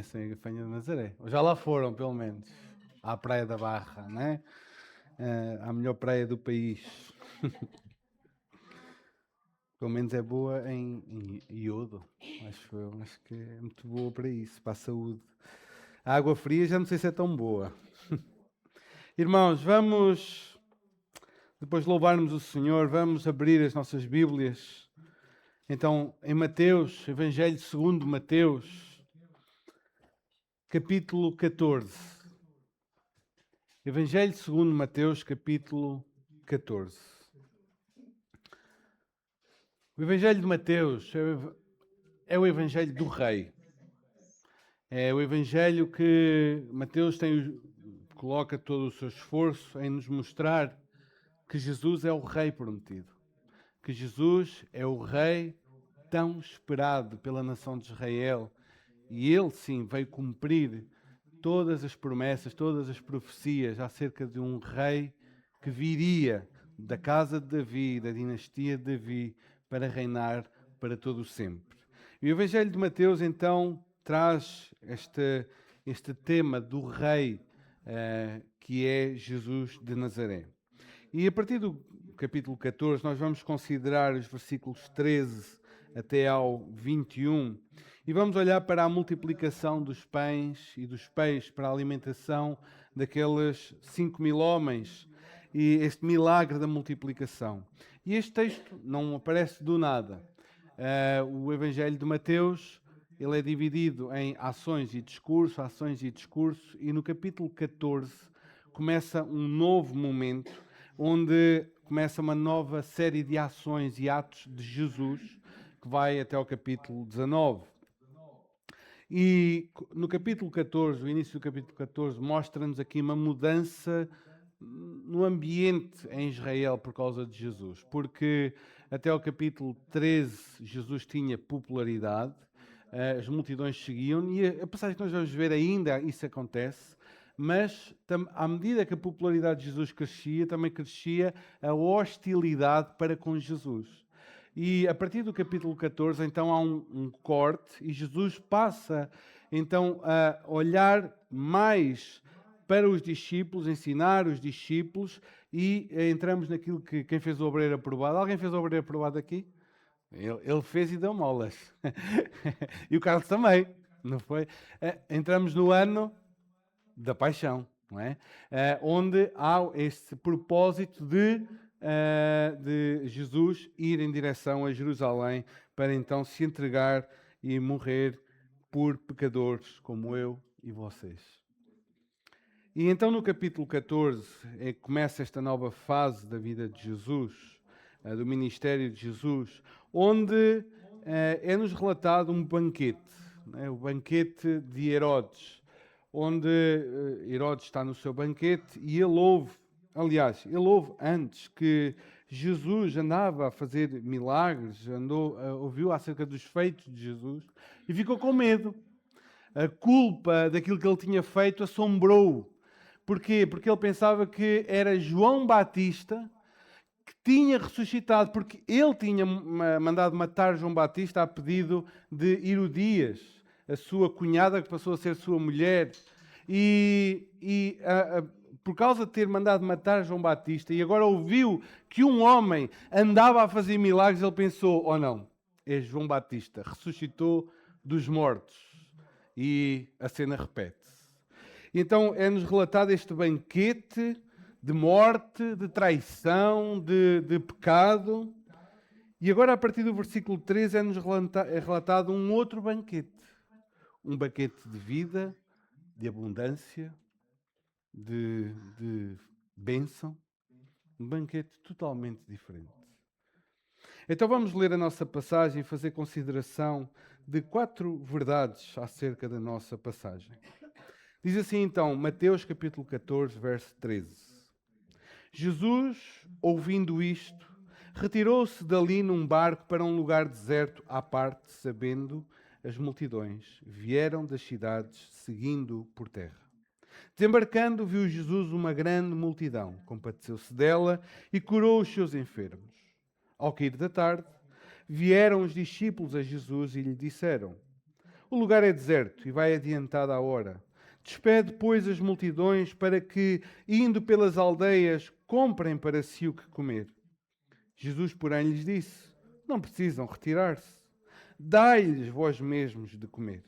conhecem a Gafanha de Nazaré. Ou já lá foram, pelo menos. À Praia da Barra, né? À melhor praia do país. Pelo menos é boa em iodo, acho eu. Acho que é muito boa para isso, para a saúde. A água fria já não sei se é tão boa. Irmãos, vamos, depois de louvarmos o Senhor, vamos abrir as nossas Bíblias. Então, em Mateus, Evangelho segundo Mateus, capítulo 14. Evangelho segundo Mateus, capítulo 14. O Evangelho de Mateus é o Evangelho do Rei. É o Evangelho que Mateus coloca todo o seu esforço em nos mostrar que Jesus é o Rei prometido. Que Jesus é o Rei tão esperado pela nação de Israel. E ele, sim, veio cumprir todas as promessas, todas as profecias acerca de um Rei que viria da casa de Davi, da dinastia de Davi, para reinar para todo o sempre. E o Evangelho de Mateus, então, traz este tema do Rei, que é Jesus de Nazaré. E a partir do capítulo 14, nós vamos considerar os versículos 13 até ao 21 e vamos olhar para a multiplicação dos pães e dos peixes para a alimentação daqueles 5.000 homens e este milagre da multiplicação. E este texto não aparece do nada. O Evangelho de Mateus, ele é dividido em ações e discurso, e no capítulo 14 começa um novo momento, onde começa uma nova série de ações e atos de Jesus, que vai até ao capítulo 19. E no capítulo 14, o início do capítulo 14, mostra-nos aqui uma mudança no ambiente em Israel por causa de Jesus. Porque até ao capítulo 13, Jesus tinha popularidade, as multidões seguiam, e a passagem que nós vamos ver ainda isso acontece, mas à medida que a popularidade de Jesus crescia, também crescia a hostilidade para com Jesus. E a partir do capítulo 14, então há um corte e Jesus passa então a olhar mais para os discípulos, ensinar os discípulos e entramos naquilo que quem fez o obreiro aprovado. Alguém fez o obreiro aprovado aqui? Ele fez e deu molas. E o Carlos também, não foi? Entramos no ano da paixão, não é? Onde há este propósito de Jesus ir em direção a Jerusalém para então se entregar e morrer por pecadores como eu e vocês. E então no capítulo 14 começa esta nova fase da vida de Jesus, do ministério de Jesus, onde é-nos relatado um banquete, o banquete de Herodes, onde Herodes está no seu banquete e ele ouve antes que Jesus andava a fazer milagres, ouviu acerca dos feitos de Jesus e ficou com medo. A culpa daquilo que ele tinha feito assombrou-o. Porquê? Porque ele pensava que era João Batista que tinha ressuscitado, porque ele tinha mandado matar João Batista a pedido de Herodias, a sua cunhada que passou a ser sua mulher. Por causa de ter mandado matar João Batista e agora ouviu que um homem andava a fazer milagres, ele pensou, oh não, é João Batista, ressuscitou dos mortos. E a cena repete-se. Então é-nos relatado este banquete de morte, de traição, de pecado. E agora, a partir do versículo 13, é-nos relatado um outro banquete. Um banquete de vida, de abundância, de bênção. Um banquete totalmente diferente. Então vamos ler a nossa passagem e fazer consideração de 4 verdades acerca da nossa passagem. Diz assim então, Mateus capítulo 14, verso 13. Jesus, ouvindo isto, retirou-se dali num barco para um lugar deserto à parte, sabendo as multidões vieram das cidades seguindo por terra. Desembarcando, viu Jesus uma grande multidão, compadeceu-se dela e curou os seus enfermos. Ao cair da tarde, vieram os discípulos a Jesus e lhe disseram: O lugar é deserto e vai adiantada a hora. Despede, pois, as multidões para que, indo pelas aldeias, comprem para si o que comer. Jesus, porém, lhes disse: Não precisam retirar-se. Dai-lhes vós mesmos de comer.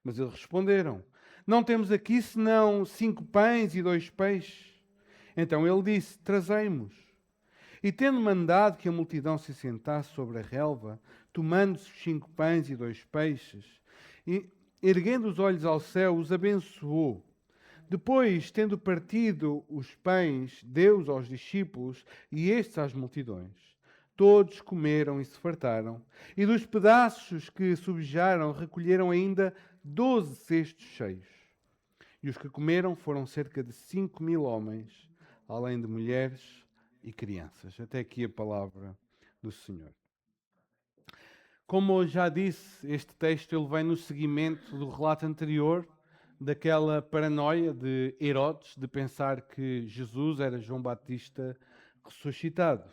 Mas eles responderam: Não temos aqui senão 5 pães e 2 peixes. Então ele disse: Trazei-mos. E tendo mandado que a multidão se sentasse sobre a relva, tomando-se os 5 pães e 2 peixes, e erguendo os olhos ao céu, os abençoou. Depois, tendo partido os pães, deu-os aos discípulos e estes às multidões. Todos comeram e se fartaram, e dos pedaços que subjaram recolheram ainda 12 cestos cheios. E os que comeram foram cerca de 5.000 homens, além de mulheres e crianças. Até aqui a palavra do Senhor. Como eu já disse, este texto ele vem no seguimento do relato anterior, daquela paranoia de Herodes de pensar que Jesus era João Batista ressuscitado.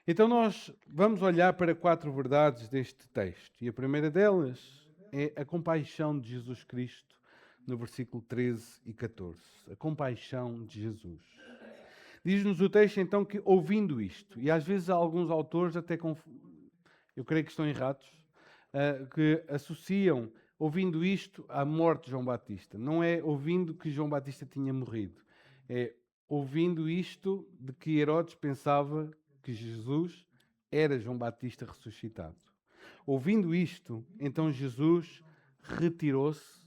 Então nós vamos olhar para 4 verdades deste texto. E a primeira delas é a compaixão de Jesus Cristo, no versículo 13 e 14. A compaixão de Jesus. Diz-nos o texto então que ouvindo isto, e às vezes alguns autores até eu creio que estão errados, que associam ouvindo isto à morte de João Batista. Não é ouvindo que João Batista tinha morrido. É ouvindo isto de que Herodes pensava que Jesus era João Batista ressuscitado. Ouvindo isto, então Jesus retirou-se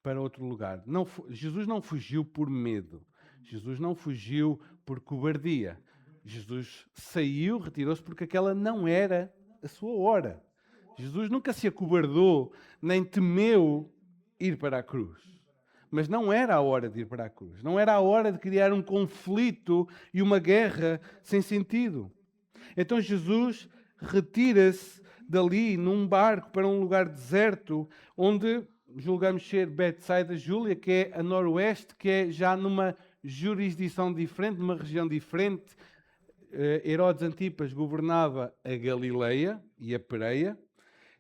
para outro lugar. Jesus não fugiu por medo. Jesus não fugiu por cobardia. Jesus saiu, retirou-se porque aquela não era a sua hora. Jesus nunca se acovardou, nem temeu ir para a cruz. Mas não era a hora de ir para a cruz. Não era a hora de criar um conflito e uma guerra sem sentido. Então Jesus retira-se dali num barco para um lugar deserto, onde julgamos ser Betsaida Júlia, que é a noroeste, que é já numa jurisdição diferente, numa região diferente. Herodes Antipas governava a Galileia e a Pereia,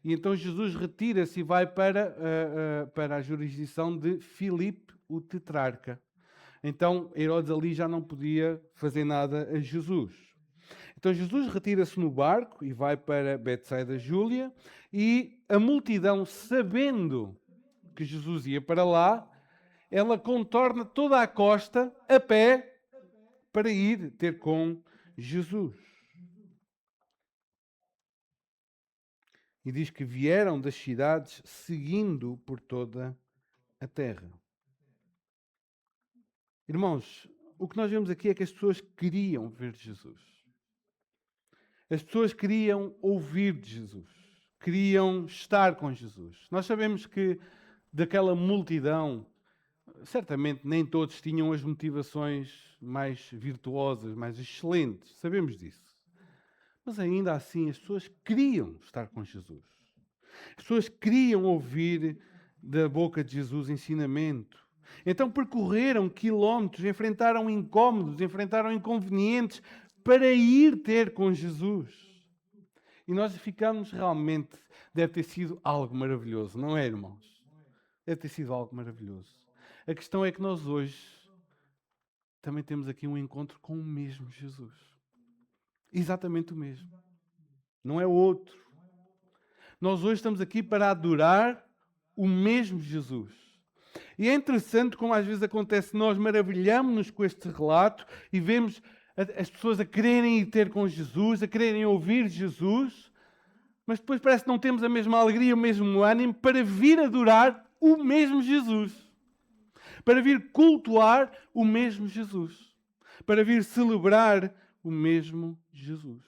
e então Jesus retira-se e vai para a jurisdição de Filipe, o tetrarca. Então Herodes ali já não podia fazer nada a Jesus. Então Jesus retira-se no barco e vai para Betsaida Júlia, e a multidão, sabendo que Jesus ia para lá, ela contorna toda a costa a pé para ir ter com Jesus. E diz que vieram das cidades seguindo por toda a terra. Irmãos, o que nós vemos aqui é que as pessoas queriam ver Jesus. As pessoas queriam ouvir de Jesus. Queriam estar com Jesus. Nós sabemos que daquela multidão, certamente nem todos tinham as motivações mais virtuosas, mais excelentes. Sabemos disso. Mas ainda assim as pessoas queriam estar com Jesus. As pessoas queriam ouvir da boca de Jesus ensinamento. Então percorreram quilómetros, enfrentaram incómodos, enfrentaram inconvenientes para ir ter com Jesus. E nós ficamos realmente, deve ter sido algo maravilhoso, não é, irmãos? Deve ter sido algo maravilhoso. A questão é que nós hoje também temos aqui um encontro com o mesmo Jesus. Exatamente o mesmo. Não é o outro. Nós hoje estamos aqui para adorar o mesmo Jesus. E é interessante como às vezes acontece, nós maravilhamos-nos com este relato e vemos as pessoas a quererem ir ter com Jesus, a quererem ouvir Jesus, mas depois parece que não temos a mesma alegria, o mesmo ânimo para vir adorar o mesmo Jesus. Para vir cultuar o mesmo Jesus. Para vir celebrar o mesmo Jesus.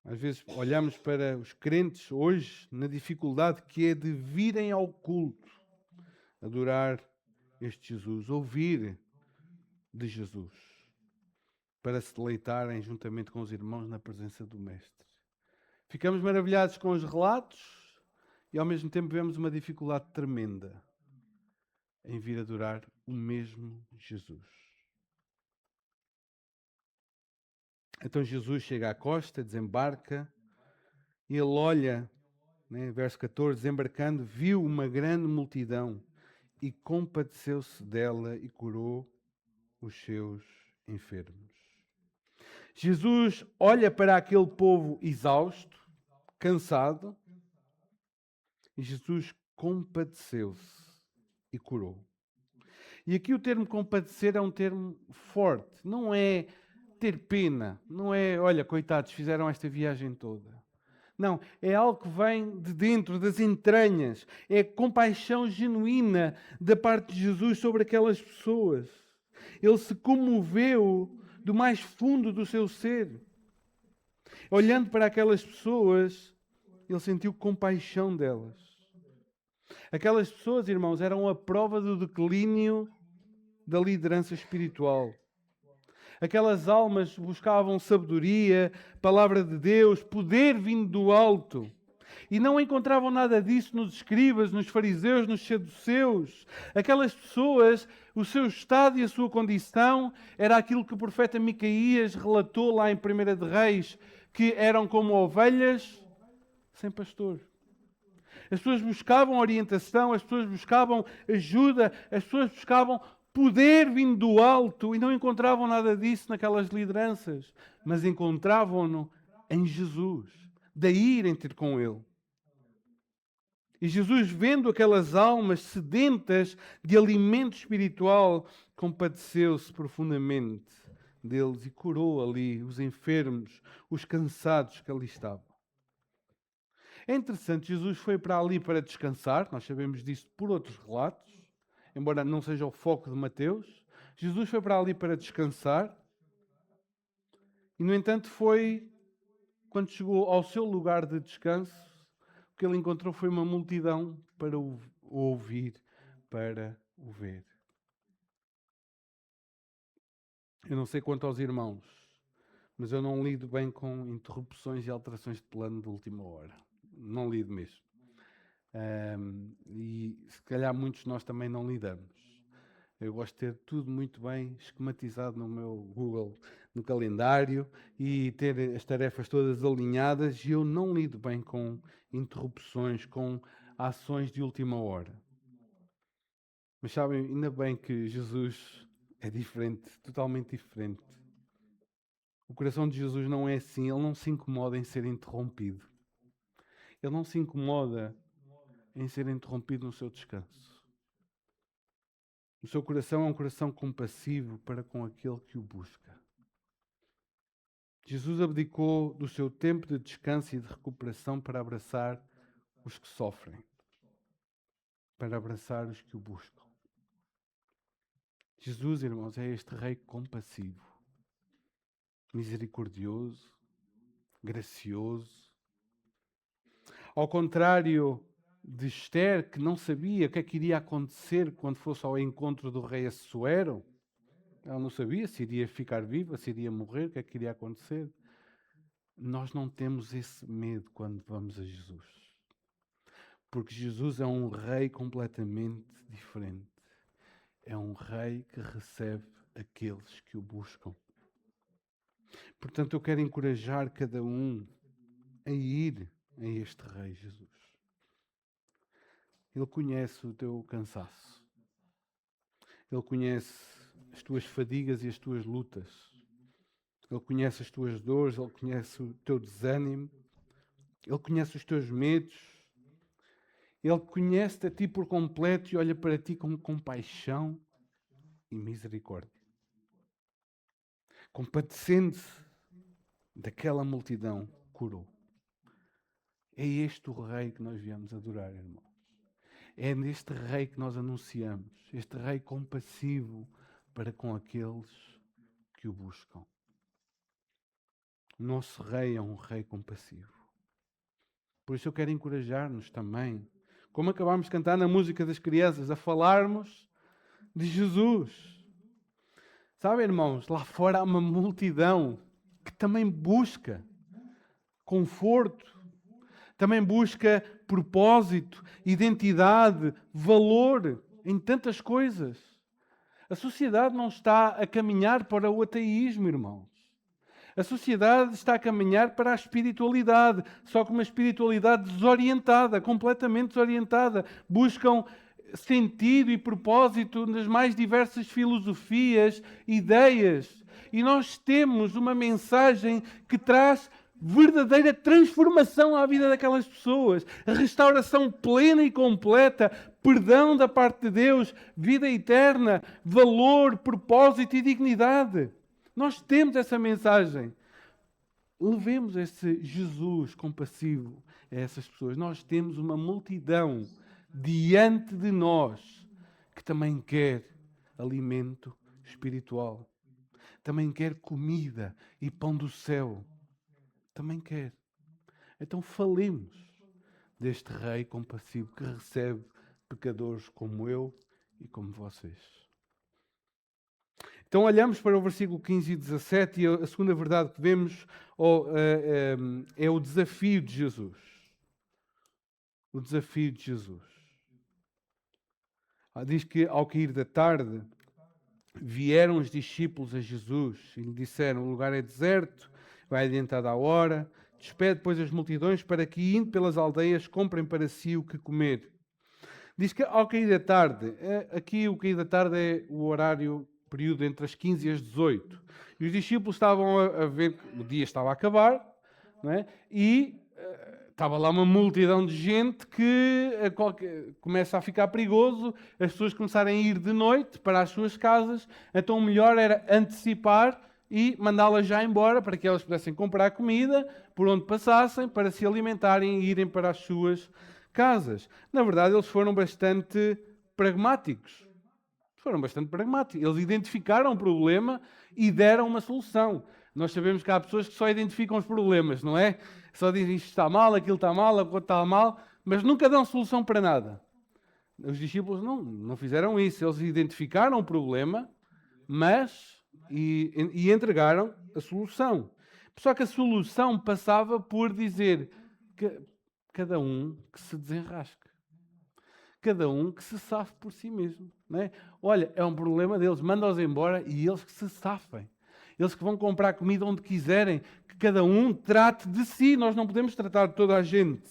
Às vezes olhamos para os crentes hoje na dificuldade que é de virem ao culto, adorar este Jesus, ouvir de Jesus, para se deleitarem juntamente com os irmãos na presença do Mestre. Ficamos maravilhados com os relatos e ao mesmo tempo vemos uma dificuldade tremenda em vir adorar o mesmo Jesus. Então Jesus chega à costa, desembarca E ele olha, né, verso 14, desembarcando, viu uma grande multidão e compadeceu-se dela e curou os seus enfermos. Jesus olha para aquele povo exausto, cansado, e Jesus compadeceu-se e curou. E aqui o termo compadecer é um termo forte. Não é ter pena. Não é, olha, coitados, fizeram esta viagem toda. Não, é algo que vem de dentro, das entranhas. É compaixão genuína da parte de Jesus sobre aquelas pessoas. Ele se comoveu do mais fundo do seu ser. Olhando para aquelas pessoas, ele sentiu compaixão delas. Aquelas pessoas, irmãos, eram a prova do declínio da liderança espiritual. Aquelas almas buscavam sabedoria, palavra de Deus, poder vindo do alto. E não encontravam nada disso nos escribas, nos fariseus, nos saduceus. Aquelas pessoas, o seu estado e a sua condição era aquilo que o profeta Micaías relatou lá em 1 de Reis, que eram como ovelhas sem pastor. As pessoas buscavam orientação, as pessoas buscavam ajuda, as pessoas buscavam poder vindo do alto e não encontravam nada disso naquelas lideranças, mas encontravam-no em Jesus. Daí irem ter com Ele. E Jesus, vendo aquelas almas sedentas de alimento espiritual, compadeceu-se profundamente deles e curou ali os enfermos, os cansados que ali estavam. É interessante, Jesus foi para ali para descansar, nós sabemos disso por outros relatos, embora não seja o foco de Mateus. Jesus foi para ali para descansar e, no entanto, quando chegou ao seu lugar de descanso, o que ele encontrou foi uma multidão para o ouvir, para o ver. Eu não sei quanto aos irmãos, mas eu não lido bem com interrupções e alterações de plano de última hora. Não lido mesmo. E se calhar muitos de nós também não lidamos. Eu gosto de ter tudo muito bem esquematizado no meu Google, no calendário, e ter as tarefas todas alinhadas, e eu não lido bem com interrupções, com ações de última hora. Mas sabem, ainda bem que Jesus é diferente, totalmente diferente. O coração de Jesus não é assim, ele não se incomoda em ser interrompido. Ele não se incomoda em ser interrompido no seu descanso. O seu coração é um coração compassivo para com aquele que o busca. Jesus abdicou do seu tempo de descanso e de recuperação para abraçar os que sofrem, para abraçar os que o buscam. Jesus, irmãos, é este Rei compassivo, misericordioso, gracioso. Ao contrário de Esther, que não sabia o que é que iria acontecer quando fosse ao encontro do rei Assuero. Ela não sabia se iria ficar viva, se iria morrer, o que é que iria acontecer. Nós não temos esse medo quando vamos a Jesus. Porque Jesus é um rei completamente diferente. É um rei que recebe aqueles que o buscam. Portanto, eu quero encorajar cada um a ir a este rei Jesus. Ele conhece o teu cansaço. Ele conhece as tuas fadigas e as tuas lutas. Ele conhece as tuas dores, Ele conhece o teu desânimo. Ele conhece os teus medos. Ele conhece-te a ti por completo e olha para ti com compaixão e misericórdia. Compadecendo-se daquela multidão, curou. É este o Rei que nós viemos adorar, irmãos. É neste Rei que nós anunciamos, este Rei compassivo para com aqueles que o buscam. O nosso Rei é um Rei compassivo. Por isso eu quero encorajar-nos também, como acabámos de cantar na música das crianças, a falarmos de Jesus. Sabe, irmãos, lá fora há uma multidão que também busca conforto, também busca propósito, identidade, valor em tantas coisas. A sociedade não está a caminhar para o ateísmo, irmãos. A sociedade está a caminhar para a espiritualidade, só que uma espiritualidade desorientada, completamente desorientada. Buscam sentido e propósito nas mais diversas filosofias, ideias. E nós temos uma mensagem que traz verdadeira transformação à vida daquelas pessoas, a restauração plena e completa, perdão da parte de Deus, vida eterna, valor, propósito e dignidade. Nós temos essa mensagem. Levemos esse Jesus compassivo a essas pessoas. Nós temos uma multidão diante de nós que também quer alimento espiritual, também quer comida e pão do céu. Também quer. Então falemos deste Rei compassivo que recebe pecadores como eu e como vocês. Então olhamos para o versículo 15 e 17 e a segunda verdade que vemos é o desafio de Jesus. O desafio de Jesus. Diz que ao cair da tarde vieram os discípulos a Jesus e lhe disseram: o lugar é deserto, vai adiantada a hora, despede depois as multidões para que, indo pelas aldeias, comprem para si o que comer. Diz que ao cair da tarde, aqui o cair da tarde é o horário, período entre as 15 e as 18. E os discípulos estavam a ver que o dia estava a acabar, não é? E estava lá uma multidão de gente que começa a ficar perigoso, as pessoas começarem a ir de noite para as suas casas, então o melhor era antecipar e mandá-las já embora para que elas pudessem comprar comida por onde passassem, para se alimentarem e irem para as suas casas. Na verdade, eles foram bastante pragmáticos. Eles identificaram o problema e deram uma solução. Nós sabemos que há pessoas que só identificam os problemas, não é? Só dizem isto está mal, aquilo está mal, aquilo está mal, mas nunca dão solução para nada. Os discípulos não fizeram isso. Eles identificaram o problema, e entregaram a solução. Só que a solução passava por dizer que cada um que se desenrasque. Cada um que se safe por si mesmo. Não é? Olha, é um problema deles, manda-os embora e eles que se safem. Eles que vão comprar comida onde quiserem, que cada um trate de si. Nós não podemos tratar de toda a gente.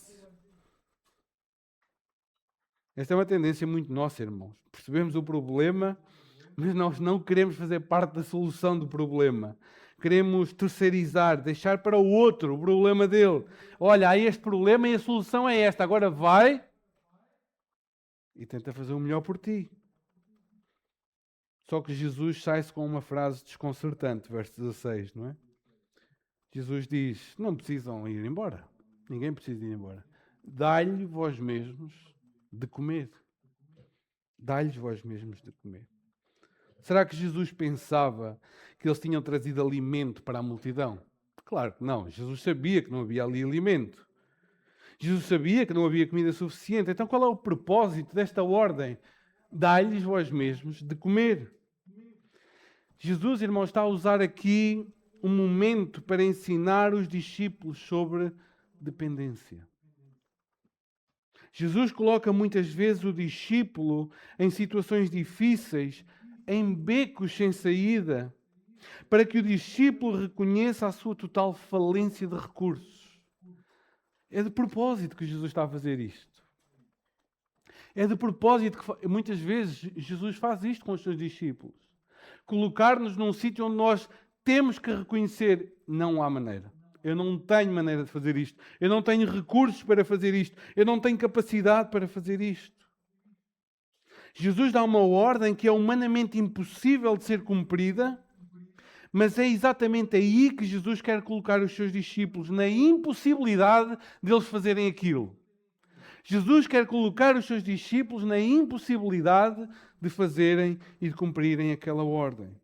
Esta é uma tendência muito nossa, irmãos. Percebemos o problema, mas nós não queremos fazer parte da solução do problema. Queremos terceirizar, deixar para o outro o problema dele. Olha, há este problema e a solução é esta. Agora vai e tenta fazer o melhor por ti. Só que Jesus sai-se com uma frase desconcertante, verso 16, não é? Jesus diz: não precisam ir embora. Ninguém precisa ir embora. Dai-lhe vós mesmos de comer. Dai-lhes vós mesmos de comer. Será que Jesus pensava que eles tinham trazido alimento para a multidão? Claro que não. Jesus sabia que não havia ali alimento. Jesus sabia que não havia comida suficiente. Então qual é o propósito desta ordem? Dai-lhes vós mesmos de comer. Jesus, irmãos, está a usar aqui um momento para ensinar os discípulos sobre dependência. Jesus coloca muitas vezes o discípulo em situações difíceis, em becos sem saída, para que o discípulo reconheça a sua total falência de recursos. É de propósito que Jesus está a fazer isto. É de propósito que muitas vezes Jesus faz isto com os seus discípulos. Colocar-nos num sítio onde nós temos que reconhecer: não há maneira. Eu não tenho maneira de fazer isto. Eu não tenho recursos para fazer isto. Eu não tenho capacidade para fazer isto. Jesus dá uma ordem que é humanamente impossível de ser cumprida, mas é exatamente aí que Jesus quer colocar os seus discípulos, na impossibilidade deles fazerem aquilo. Jesus quer colocar os seus discípulos na impossibilidade de fazerem e de cumprirem aquela ordem.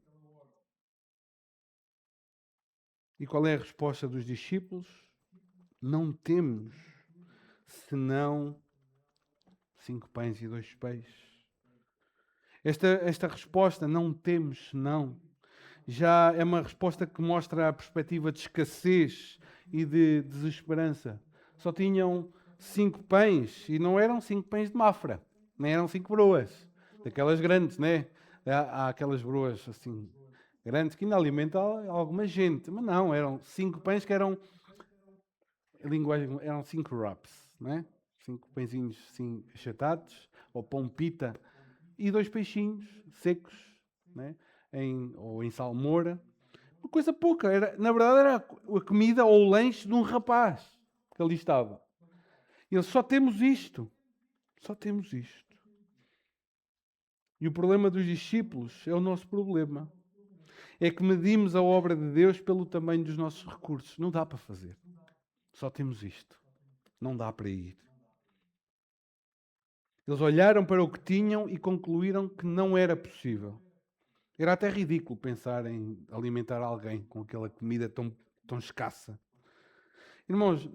E qual é a resposta dos discípulos? Não temos senão 5 pães e 2 peixes. Esta resposta, não temos senão, já é uma resposta que mostra a perspectiva de escassez e de desesperança. Só tinham 5 pães e não eram 5 pães de Mafra, nem eram 5 broas, daquelas grandes, né? Há aquelas broas assim, grandes, que ainda alimenta alguma gente. Mas não, eram 5 pães que eram, a linguagem, eram 5 wraps, não é? 5 pãezinhos assim achatados, ou pão pita, e 2 peixinhos secos, não é? Ou em salmoura. Uma coisa pouca. Na verdade, era a comida ou o lanche de um rapaz que ali estava. E ele, só temos isto. Só temos isto. E o problema dos discípulos é o nosso problema. É que medimos a obra de Deus pelo tamanho dos nossos recursos. Não dá para fazer. Só temos isto. Não dá para ir. Eles olharam para o que tinham e concluíram que não era possível. Era até ridículo pensar em alimentar alguém com aquela comida tão escassa. Irmãos,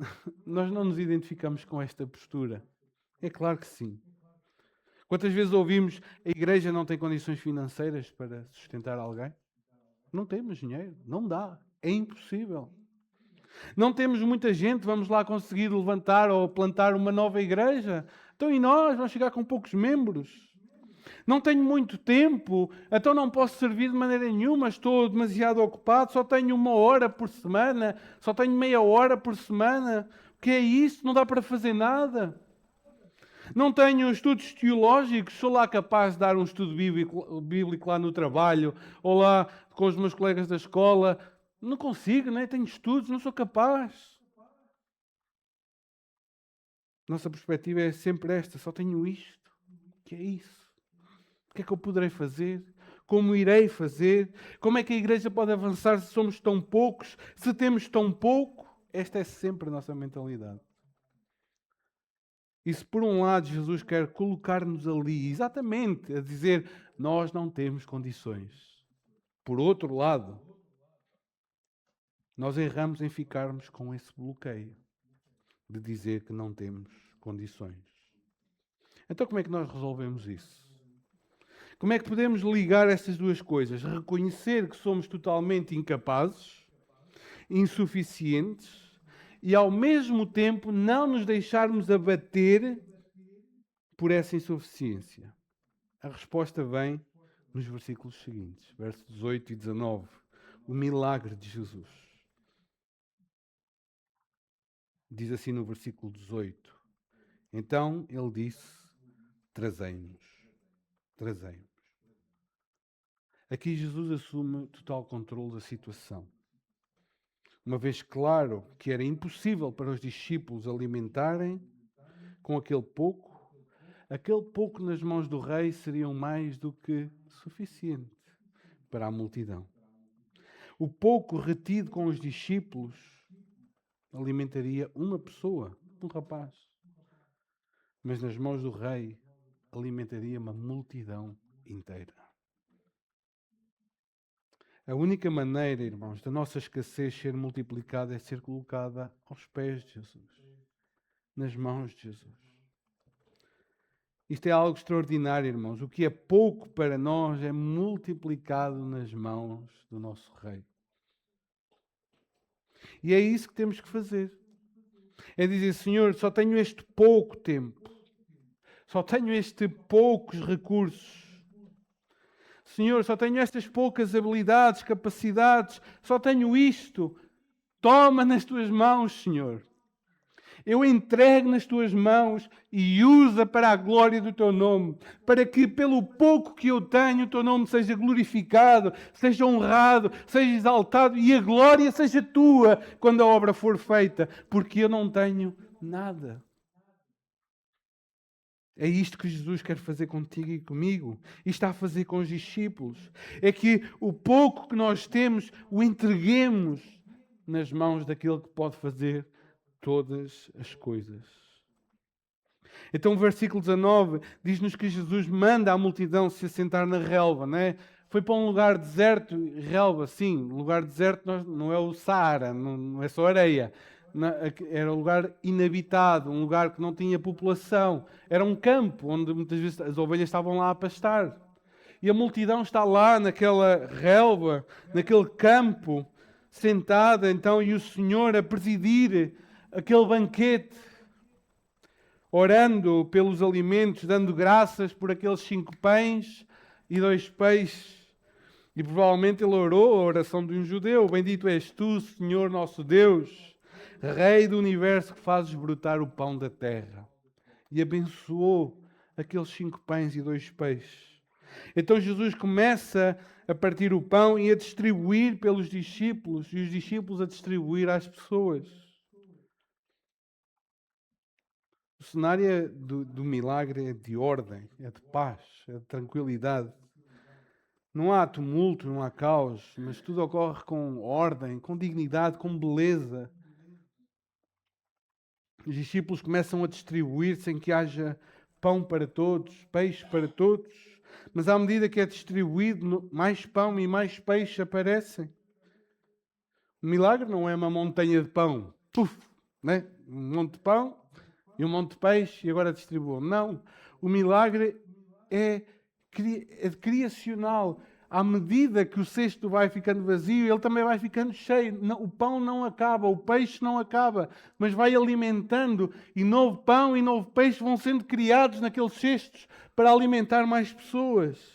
nós não nos identificamos com esta postura. É claro que sim. Quantas vezes ouvimos a igreja não tem condições financeiras para sustentar alguém? Não temos dinheiro, não dá, é impossível. Não temos muita gente, vamos lá conseguir levantar ou plantar uma nova igreja? Então e nós? Vamos chegar com poucos membros? Não tenho muito tempo, então não posso servir de maneira nenhuma, estou demasiado ocupado, só tenho 1 hora por semana, só tenho meia hora por semana. O que é isso? Não dá para fazer nada. Não tenho estudos teológicos, sou lá capaz de dar um estudo bíblico lá no trabalho, ou lá com os meus colegas da escola. Não consigo, né? Tenho estudos, não sou capaz. Nossa perspectiva é sempre esta, só tenho isto. O que é isso? O que é que eu poderei fazer? Como irei fazer? Como é que a igreja pode avançar se somos tão poucos? Se temos tão pouco? Esta é sempre a nossa mentalidade. E se por um lado Jesus quer colocar-nos ali, exatamente, a dizer, nós não temos condições. Por outro lado, nós erramos em ficarmos com esse bloqueio de dizer que não temos condições. Então como é que nós resolvemos isso? Como é que podemos ligar estas duas coisas? Reconhecer que somos totalmente incapazes, insuficientes, e ao mesmo tempo não nos deixarmos abater por essa insuficiência. A resposta vem nos versículos seguintes, versos 18 e 19. O milagre de Jesus. Diz assim no versículo 18. Então ele disse, trazei-nos. Trazei-nos. Aqui Jesus assume total controle da situação. Uma vez claro que era impossível para os discípulos alimentarem com aquele pouco nas mãos do rei seriam mais do que suficiente para a multidão. O pouco retido com os discípulos alimentaria uma pessoa, um rapaz. Mas nas mãos do rei alimentaria uma multidão inteira. A única maneira, irmãos, da nossa escassez ser multiplicada é ser colocada aos pés de Jesus, nas mãos de Jesus. Isto é algo extraordinário, irmãos. O que é pouco para nós é multiplicado nas mãos do nosso Rei. E é isso que temos que fazer. É dizer, Senhor, só tenho este pouco tempo. Só tenho estes poucos recursos. Senhor, só tenho estas poucas habilidades, capacidades. Só tenho isto. Toma nas tuas mãos, Senhor. Eu entrego nas tuas mãos e usa para a glória do teu nome, para que pelo pouco que eu tenho, o teu nome seja glorificado, seja honrado, seja exaltado e a glória seja tua quando a obra for feita, porque eu não tenho nada. É isto que Jesus quer fazer contigo e comigo, e está a fazer com os discípulos. É que o pouco que nós temos, o entreguemos nas mãos daquele que pode fazer todas as coisas. Então o versículo 19 diz-nos que Jesus manda a multidão se assentar na relva, não é? Foi para um lugar deserto, relva, sim, lugar deserto não é o Saara, não é só areia. Era um lugar inabitado, um lugar que não tinha população. Era um campo onde muitas vezes as ovelhas estavam lá a pastar. E a multidão está lá naquela relva, naquele campo, sentada então, e o Senhor a presidir aquele banquete, orando pelos alimentos, dando graças por aqueles 5 pães e 2 peixes. E provavelmente ele orou a oração de um judeu: Bendito és tu, Senhor nosso Deus, Rei do universo, que fazes brotar o pão da terra. E abençoou aqueles 5 pães e 2 peixes. Então Jesus começa a partir o pão e a distribuir pelos discípulos, e os discípulos a distribuir às pessoas. O cenário do milagre é de ordem, é de paz, é de tranquilidade. Não há tumulto, não há caos, mas tudo ocorre com ordem, com dignidade, com beleza. Os discípulos começam a distribuir sem que haja pão para todos, peixe para todos. Mas à medida que é distribuído, mais pão e mais peixe aparecem. O milagre não é uma montanha de pão. Puf, né? Um monte de pão e um monte de peixe e agora distribuam. Não. O milagre é criacional. À medida que o cesto vai ficando vazio, ele também vai ficando cheio. O pão não acaba, o peixe não acaba, mas vai alimentando, e novo pão e novo peixe vão sendo criados naqueles cestos para alimentar mais pessoas.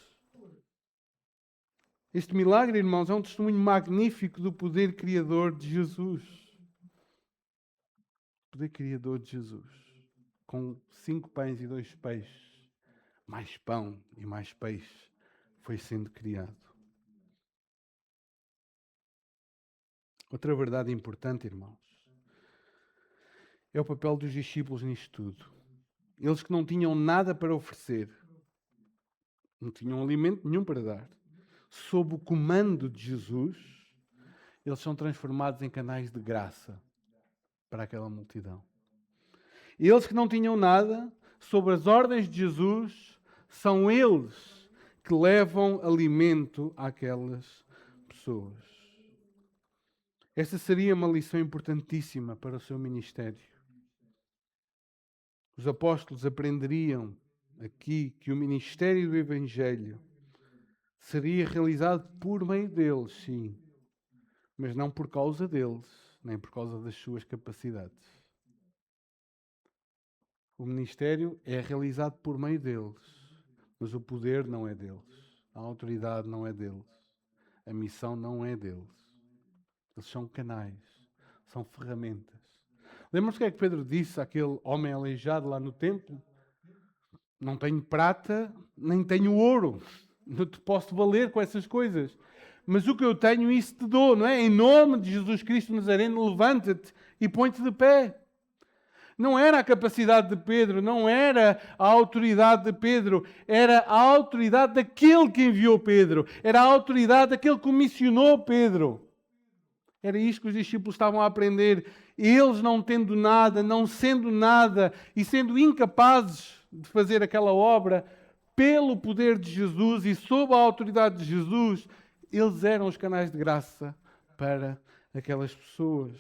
Este milagre, irmãos, é um testemunho magnífico do poder criador de Jesus. O poder criador de Jesus. Com 5 pães e 2 peixes, mais pão e mais peixe foi sendo criado. Outra verdade importante, irmãos, é o papel dos discípulos nisto tudo. Eles que não tinham nada para oferecer, não tinham alimento nenhum para dar, sob o comando de Jesus, eles são transformados em canais de graça para aquela multidão. Eles que não tinham nada, sob as ordens de Jesus, são eles que levam alimento àquelas pessoas. Esta seria uma lição importantíssima para o seu ministério. Os apóstolos aprenderiam aqui que o ministério do Evangelho seria realizado por meio deles, sim, mas não por causa deles, nem por causa das suas capacidades. O ministério é realizado por meio deles, mas o poder não é deles, a autoridade não é deles, a missão não é deles. Eles são canais, são ferramentas. Lembram-se o que é que Pedro disse àquele homem aleijado lá no templo? Não tenho prata, nem tenho ouro. Não te posso valer com essas coisas. Mas o que eu tenho, isso te dou, não é? Em nome de Jesus Cristo Nazareno, levanta-te e põe-te de pé. Não era a capacidade de Pedro, não era a autoridade de Pedro, era a autoridade daquele que enviou Pedro, era a autoridade daquele que comissionou Pedro. Era isto que os discípulos estavam a aprender. Eles não tendo nada, não sendo nada e sendo incapazes de fazer aquela obra, pelo poder de Jesus e sob a autoridade de Jesus, eles eram os canais de graça para aquelas pessoas.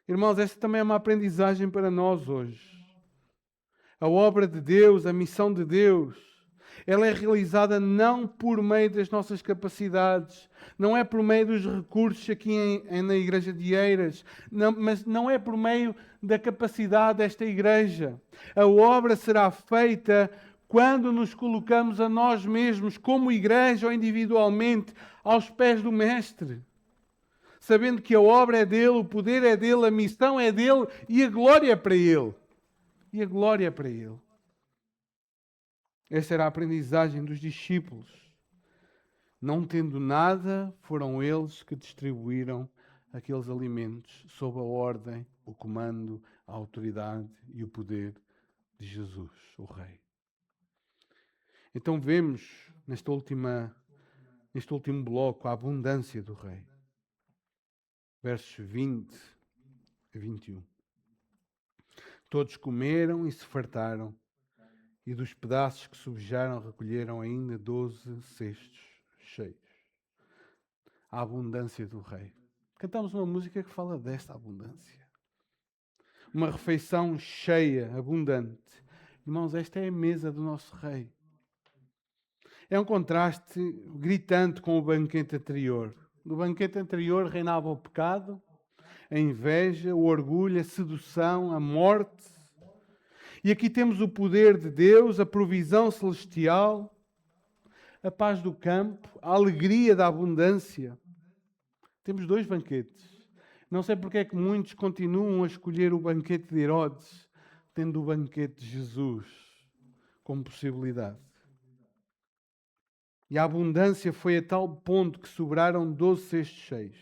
Irmãos, esta também é uma aprendizagem para nós hoje. A obra de Deus, a missão de Deus, ela é realizada não por meio das nossas capacidades, não é por meio dos recursos aqui na Igreja de Eiras, mas não é por meio da capacidade desta igreja. A obra será feita quando nos colocamos a nós mesmos, como igreja ou individualmente, aos pés do Mestre. Sabendo que a obra é dele, o poder é dele, a missão é dele e a glória é para ele. E a glória é para ele. Esta era a aprendizagem dos discípulos. Não tendo nada, foram eles que distribuíram aqueles alimentos sob a ordem, o comando, a autoridade e o poder de Jesus, o Rei. Então vemos neste último bloco a abundância do Rei. Versos 20 a 21. Todos comeram e se fartaram, e dos pedaços que sobejaram recolheram ainda 12 cestos cheios. A abundância do Rei. Cantamos uma música que fala desta abundância. Uma refeição cheia, abundante. Irmãos, esta é a mesa do nosso Rei. É um contraste gritante com o banquete anterior. No banquete anterior reinava o pecado, a inveja, o orgulho, a sedução, a morte. E aqui temos o poder de Deus, a provisão celestial, a paz do campo, a alegria da abundância. Temos 2 banquetes. Não sei porque é que muitos continuam a escolher o banquete de Herodes, tendo o banquete de Jesus como possibilidade. E a abundância foi a tal ponto que sobraram 12 cestos cheios.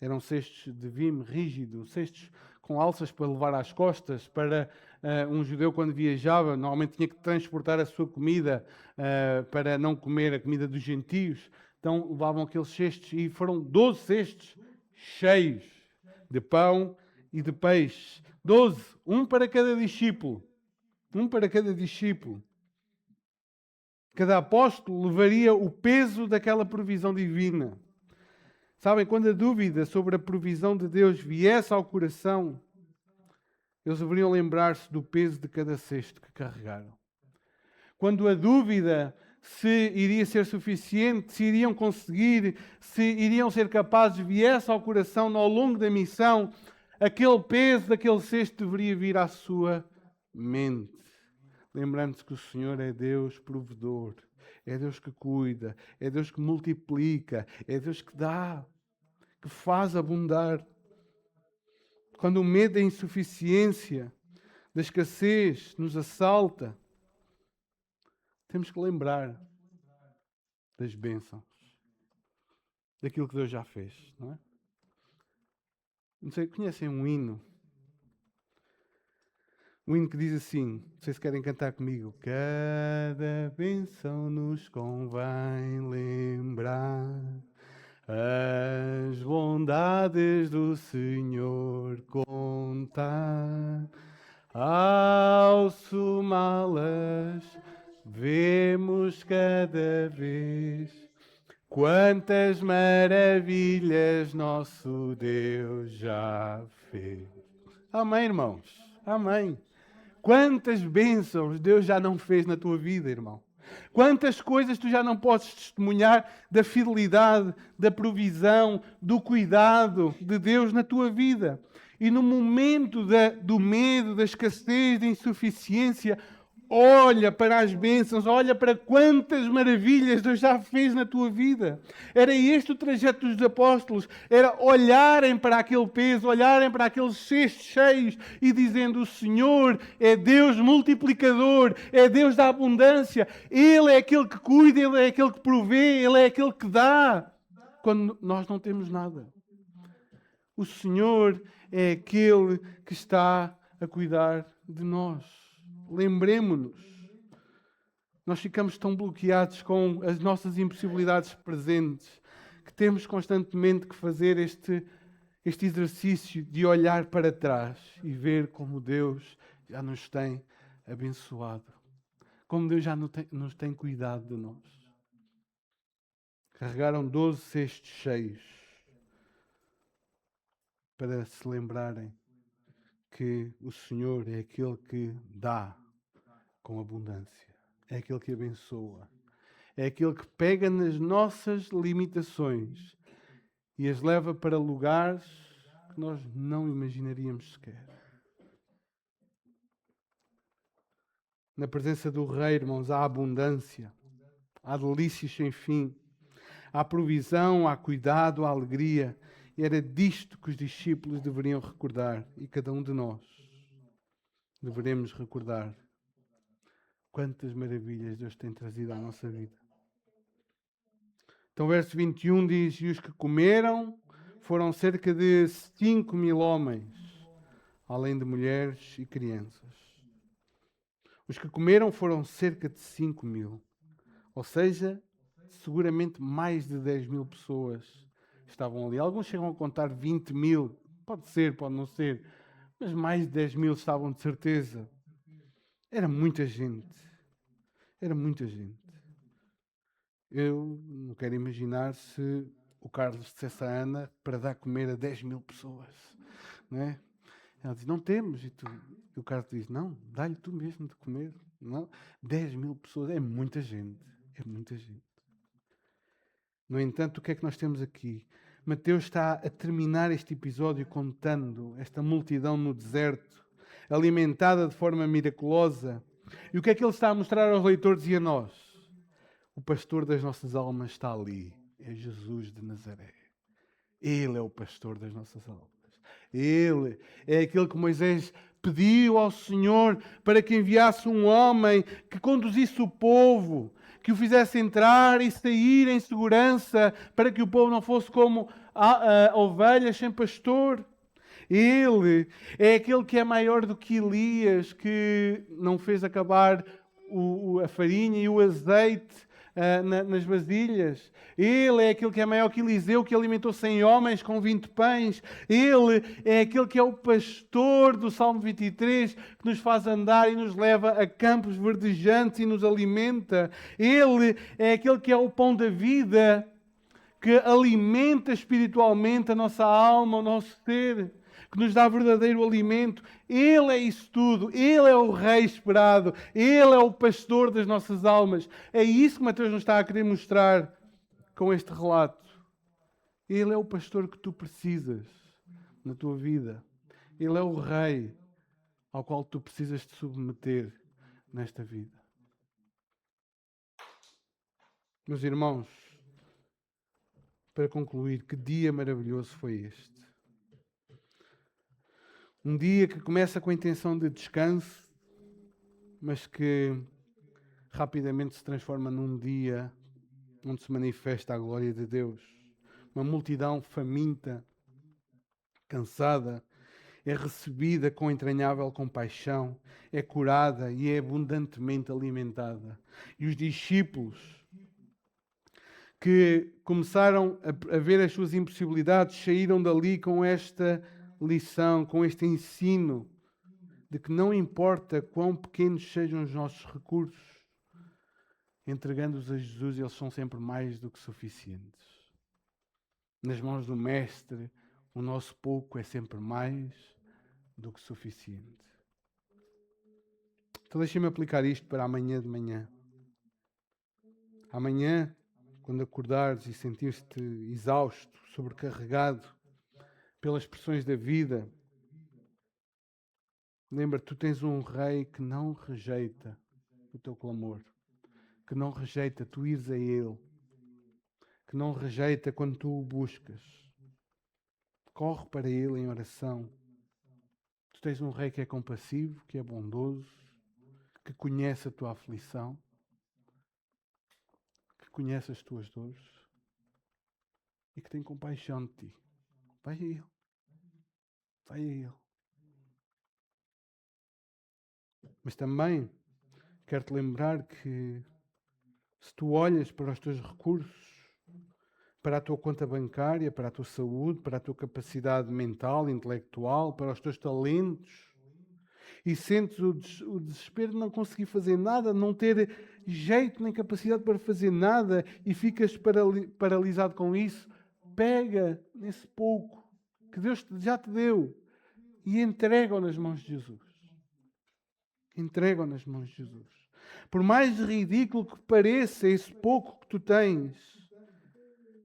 Eram cestos de vime rígido, cestos com alças para levar às costas. Para um judeu, quando viajava, normalmente tinha que transportar a sua comida para não comer a comida dos gentios. Então levavam aqueles cestos e foram 12 cestos cheios de pão e de peixe. 12, um para cada discípulo. Um para cada discípulo. Cada apóstolo levaria o peso daquela provisão divina. Sabem, quando a dúvida sobre a provisão de Deus viesse ao coração, eles deveriam lembrar-se do peso de cada cesto que carregaram. Quando a dúvida se iria ser suficiente, se iriam conseguir, se iriam ser capazes, viesse ao coração ao longo da missão, aquele peso daquele cesto deveria vir à sua mente. Lembrando-se que o Senhor é Deus provedor, é Deus que cuida, é Deus que multiplica, é Deus que dá, que faz abundar. Quando o medo da insuficiência, da escassez nos assalta, temos que lembrar das bênçãos, daquilo que Deus já fez, não é? Não sei, conhecem um hino? Um hino que diz assim, não sei se querem cantar comigo. Cada bênção nos convém lembrar, as bondades do Senhor contar. Ao somá-las, vemos cada vez quantas maravilhas nosso Deus já fez. Amém, irmãos? Amém. Quantas bênçãos Deus já não fez na tua vida, irmão. Quantas coisas tu já não podes testemunhar da fidelidade, da provisão, do cuidado de Deus na tua vida. E no momento do medo, da escassez, da insuficiência, olha para as bênçãos, olha para quantas maravilhas Deus já fez na tua vida. Era este o trajeto dos apóstolos, era olharem para aquele peso, olharem para aqueles cestos cheios e dizendo: o Senhor é Deus multiplicador, é Deus da abundância, Ele é aquele que cuida, Ele é aquele que provê, Ele é aquele que dá, quando nós não temos nada. O Senhor é aquele que está a cuidar de nós. Lembremo-nos. Nós ficamos tão bloqueados com as nossas impossibilidades presentes que temos constantemente que fazer este exercício de olhar para trás e ver como Deus já nos tem abençoado. Como Deus já nos tem cuidado de nós. Carregaram 12 cestos cheios para se lembrarem que o Senhor é aquele que dá com abundância. É aquele que abençoa. É aquele que pega nas nossas limitações e as leva para lugares que nós não imaginaríamos sequer. Na presença do Rei, irmãos, há abundância. Há delícias sem fim. Há provisão, há cuidado, há alegria. E era disto que os discípulos deveriam recordar. E cada um de nós deveremos recordar quantas maravilhas Deus tem trazido à nossa vida. Então o verso 21 diz: e os que comeram foram cerca de 5.000 homens, além de mulheres e crianças. Os que comeram foram cerca de 5.000. Ou seja, seguramente mais de 10.000 pessoas estavam ali. Alguns chegam a contar 20.000. Pode ser, pode não ser. Mas mais de 10.000 estavam de certeza. Era muita gente. Era muita gente. Eu não quero imaginar se o Carlos dissesse à Ana para dar comer a 10.000 pessoas. Não é? Ela diz: não temos. E o Carlos diz: não, dá-lhe tu mesmo de comer. Não? 10.000 pessoas. É muita gente. É muita gente. No entanto, o que é que nós temos aqui? Mateus está a terminar este episódio contando esta multidão no deserto, alimentada de forma miraculosa. E o que é que ele está a mostrar aos leitores e a nós? O pastor das nossas almas está ali. É Jesus de Nazaré. Ele é o pastor das nossas almas. Ele é aquele que Moisés pediu ao Senhor para que enviasse um homem que conduzisse o povo, que o fizesse entrar e sair em segurança, para que o povo não fosse como ovelhas sem pastor. Ele é aquele que é maior do que Elias, que não fez acabar a farinha e o azeite nas vasilhas. Ele é aquele que é maior que Eliseu, que alimentou 100 homens com 20 pães. Ele é aquele que é o pastor do Salmo 23, que nos faz andar e nos leva a campos verdejantes e nos alimenta. Ele é aquele que é o pão da vida, que alimenta espiritualmente a nossa alma, o nosso ser, que nos dá verdadeiro alimento. Ele é isso tudo. Ele é o Rei esperado. Ele é o pastor das nossas almas. É isso que Mateus nos está a querer mostrar com este relato. Ele é o pastor que tu precisas na tua vida. Ele é o Rei ao qual tu precisas te submeter nesta vida. Meus irmãos, para concluir, que dia maravilhoso foi este. Um dia que começa com a intenção de descanso, mas que rapidamente se transforma num dia onde se manifesta a glória de Deus. Uma multidão faminta, cansada, é recebida com entranhável compaixão, é curada e é abundantemente alimentada. E os discípulos que começaram a ver as suas impossibilidades saíram dali com esta lição, com este ensino de que não importa quão pequenos sejam os nossos recursos, entregando-os a Jesus, eles são sempre mais do que suficientes. Nas mãos do Mestre, o nosso pouco é sempre mais do que suficiente. Então deixem-me aplicar isto para amanhã de manhã. Amanhã, quando acordares e sentires-te exausto, sobrecarregado pelas pressões da vida, lembra-te, tu tens um Rei que não rejeita o teu clamor, que não rejeita tu ires a Ele, que não rejeita quando tu o buscas. Corre para Ele em oração. Tu tens um Rei que é compassivo, que é bondoso, que conhece a tua aflição, que conhece as tuas dores e que tem compaixão de ti. Vai a Ele. Vai a Ele. Mas também quero-te lembrar que se tu olhas para os teus recursos, para a tua conta bancária, para a tua saúde, para a tua capacidade mental, intelectual, para os teus talentos, e sentes o desespero de não conseguir fazer nada, não ter jeito nem capacidade para fazer nada, e ficas paralisado com isso, pega nesse pouco que Deus já te deu e entrega-o nas mãos de Jesus. Entrega-o nas mãos de Jesus. Por mais ridículo que pareça esse pouco que tu tens,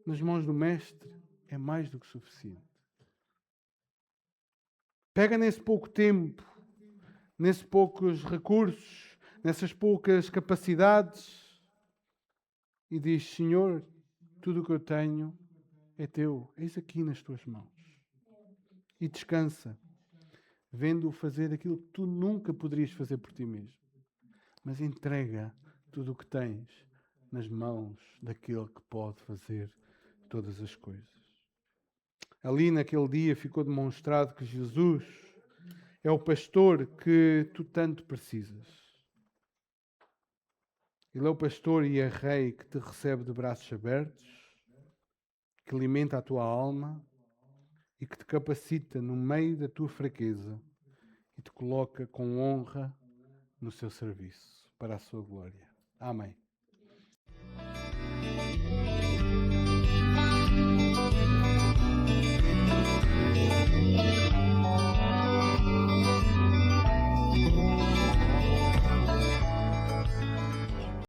nas mãos do Mestre, é mais do que suficiente. Pega nesse pouco tempo, nesses poucos recursos, nessas poucas capacidades e diz: Senhor, tudo o que eu tenho é teu, eis aqui nas tuas mãos. E descansa, vendo-o fazer aquilo que tu nunca poderias fazer por ti mesmo. Mas entrega tudo o que tens nas mãos daquele que pode fazer todas as coisas. Ali naquele dia ficou demonstrado que Jesus é o pastor que tu tanto precisas. Ele é o pastor e é Rei que te recebe de braços abertos, que alimenta a tua alma e que te capacita no meio da tua fraqueza e te coloca com honra no seu serviço, para a sua glória. Amém.